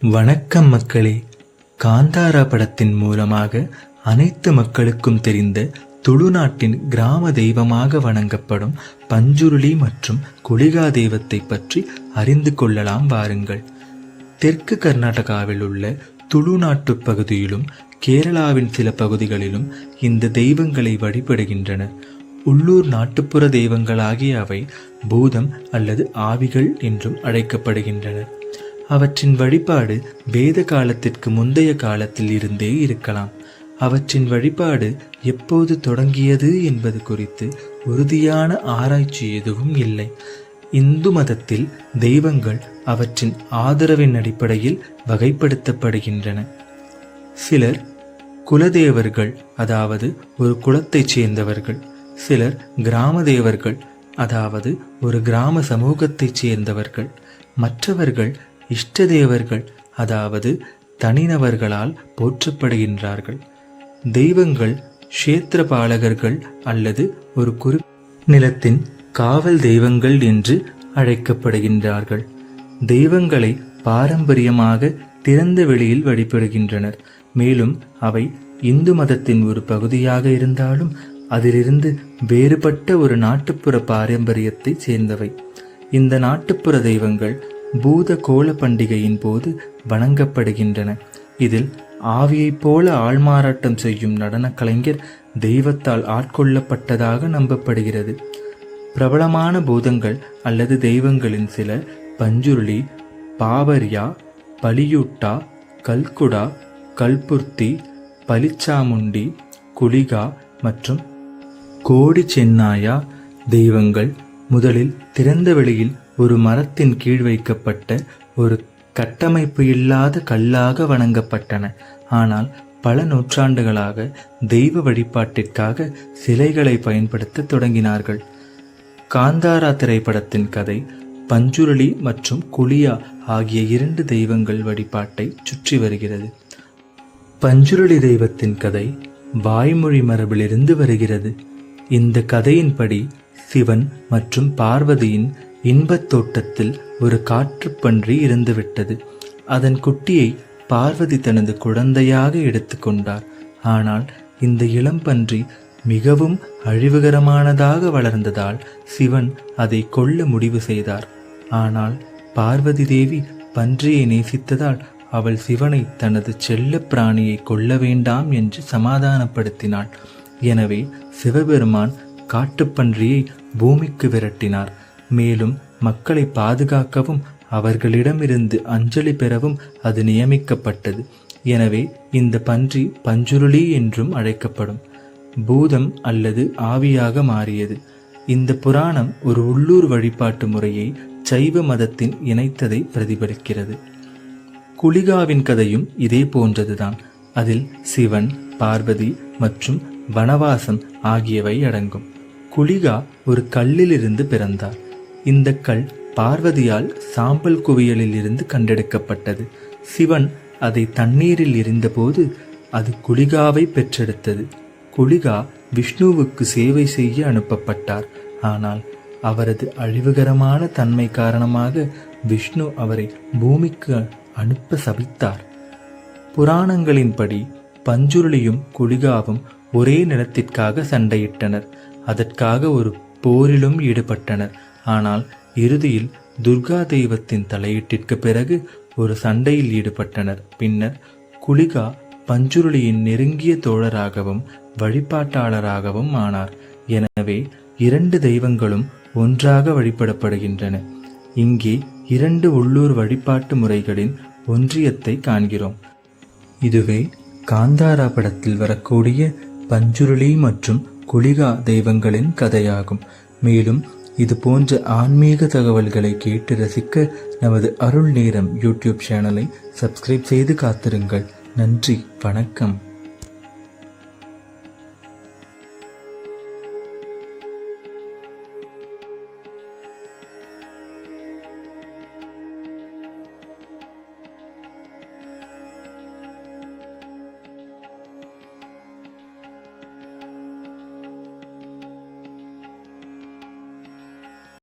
வணக்கம் மக்களே. காந்தாரா படத்தின் மூலமாக அனைத்து மக்களுக்கும் தெரிந்த துளுநாட்டின் கிராம தெய்வமாக வணங்கப்படும் பஞ்சுருளி மற்றும் குளிகா தெய்வத்தை பற்றி அறிந்து கொள்ளலாம் வாருங்கள். தெற்கு கர்நாடகாவில் உள்ள துளுநாட்டு பகுதியிலும் கேரளாவின் சில பகுதிகளிலும் இந்த தெய்வங்களை வழிபடுகின்றனர். உள்ளூர் நாட்டுப்புற தெய்வங்களாகிய அவை பூதம் அல்லது ஆவிகள் என்றும் அழைக்கப்படுகின்றன. அவற்றின் வழிபாடு வேத காலத்திற்கு முந்தைய காலத்தில் இருந்தே இருக்கலாம். அவற்றின் வழிபாடு எப்போது தொடங்கியது என்பது குறித்து உறுதியான ஆராய்ச்சி எதுவும் இல்லை. இந்து மதத்தில் தெய்வங்கள் அவற்றின் ஆதரவின் அடிப்படையில் வகைப்படுத்தப்படுகின்றன. சிலர் குலதேவர்கள், அதாவது ஒரு குலத்தைச் சேர்ந்தவர்கள். சிலர் கிராம தேவர்கள், அதாவது ஒரு கிராம சமூகத்தைச் சேர்ந்தவர்கள். மற்றவர்கள் இஷ்ட தேவர்கள், அதாவது தனிநபர்களால் போற்றப்படுகின்றார்கள். தெய்வங்கள் க்ஷேத்திர பாலகர்கள் அல்லது ஒரு நிலத்தின் காவல் தெய்வங்கள் என்று அழைக்கப்படுகின்றார்கள். தெய்வங்களை பாரம்பரியமாக திறந்த வெளியில் வழிபடுகின்றனர். மேலும் அவை இந்து மதத்தின் ஒரு பகுதியாக இருந்தாலும் அதிலிருந்து வேறுபட்ட ஒரு நாட்டுப்புற பாரம்பரியத்தை சேர்ந்தவை. இந்த நாட்டுப்புற தெய்வங்கள் பூத கோல பண்டிகையின் போது வணங்கப்படுகின்றன. இதில் ஆவியைப் போல ஆள்மாறாட்டம் செய்யும் நடன கலைஞர் தெய்வத்தால் ஆட்கொள்ளப்பட்டதாக நம்பப்படுகிறது. பிரபலமான பூதங்கள் அல்லது தெய்வங்களின் சில பஞ்சுருளி, பாவரியா, பலியூட்டா, கல்குடா, கல்புர்த்தி, பலிச்சாமுண்டி, குளிகா மற்றும் கோடி சென்னாயா தெய்வங்கள் முதலில் திறந்த வெளியில் ஒரு மரத்தின் கீழ் வைக்கப்பட்ட ஒரு கட்டமைப்பு இல்லாத கல்லாக வணங்கப்பட்டன. ஆனால் பல நூற்றாண்டுகளாக தெய்வ வழிபாட்டிற்காக சிலைகளை பயன்படுத்த தொடங்கினார்கள். காந்தாரா திரைப்படத்தின் கதை பஞ்சுருளி மற்றும் குளியா ஆகிய இரண்டு தெய்வங்கள் வழிபாட்டை சுற்றி வருகிறது. பஞ்சுருளி தெய்வத்தின் கதை வாய்மொழி மரபிலிருந்து வருகிறது. இந்த கதையின்படி சிவன் மற்றும் பார்வதியின் இன்பத் தோட்டத்தில் ஒரு காற்றுப்பன்றி இருந்துவிட்டது. அதன் குட்டியை பார்வதி தனது குழந்தையாக எடுத்துக்கொண்டார். ஆனால் இந்த இளம்பன்றி மிகவும் அழிவுகரமானதாக வளர்ந்ததால் சிவன் அதை கொல்ல முடிவு செய்தார். ஆனால் பார்வதி தேவி பன்றியை நேசித்ததால் அவள் சிவனை தனது செல்ல பிராணியை கொல்ல வேண்டாம் என்று சமாதானப்படுத்தினாள். எனவே சிவபெருமான் காட்டுப்பன்றியை பூமிக்கு விரட்டினார். மேலும் மக்களை பாதுகாக்கவும் அவர்களிடமிருந்து அஞ்சலி பெறவும் அது நியமிக்கப்பட்டது. எனவே இந்த பன்றி பஞ்சுருளி என்றும் அழைக்கப்படும். பூதம் அல்லது ஆவியாக மாறியது. இந்த புராணம் ஒரு உள்ளூர் வழிபாட்டு முறையை சைவ மதத்தின் இணைத்ததை பிரதிபலிக்கிறது. குளிகாவின் கதையும் இதே போன்றதுதான். அதில் சிவன், பார்வதி மற்றும் வனவாசம் ஆகியவை அடங்கும். குளிகா ஒரு கல்லிலிருந்து பிறந்தார். இந்த கல் பார்வதியால் சாம்பல் குவியலில் இருந்து கண்டெடுக்கப்பட்டது. சிவன் அதை தண்ணீரில் எறிந்தபோது அது குளிகாவை பெற்றெடுத்தது. குளிகா விஷ்ணுவுக்கு சேவை செய்ய அனுப்பப்பட்டார். ஆனால் அவரது அழிவுகரமான தன்மை காரணமாக விஷ்ணு அவரை பூமிக்கு அனுப்ப சபித்தார். புராணங்களின்படி பஞ்சுருளியும் குளிகாவும் ஒரே நிலத்திற்காக சண்டையிட்டனர். அதற்காக ஒரு போரிலும் ஈடுபட்டனர். ஆனால் இறுதியில் துர்கா தெய்வத்தின் தலையீட்டிற்கு பிறகு ஒரு சண்டையில் ஈடுபட்டனர். பின்னர் குளிகா பஞ்சுருளியின் நெருங்கிய தோழராகவும் வழிபாட்டாளராகவும் ஆனார். எனவே இரண்டு தெய்வங்களும் ஒன்றாக வழிபடப்படுகின்றன. இங்கே இரண்டு உள்ளூர் வழிபாட்டு முறைகளின் ஒன்றியத்தை காண்கிறோம். இதுவே காந்தாரா படத்தில் வரக்கூடிய பஞ்சுருளி மற்றும் குளிகா தெய்வங்களின் கதையாகும். மேலும் இது போன்ற ஆன்மீக தகவல்களை கேட்டு ரசிக்க நமது அருள் நேரம் யூடியூப் சேனலை சப்ஸ்கிரைப் செய்து காத்திருங்கள். நன்றி, வணக்கம்.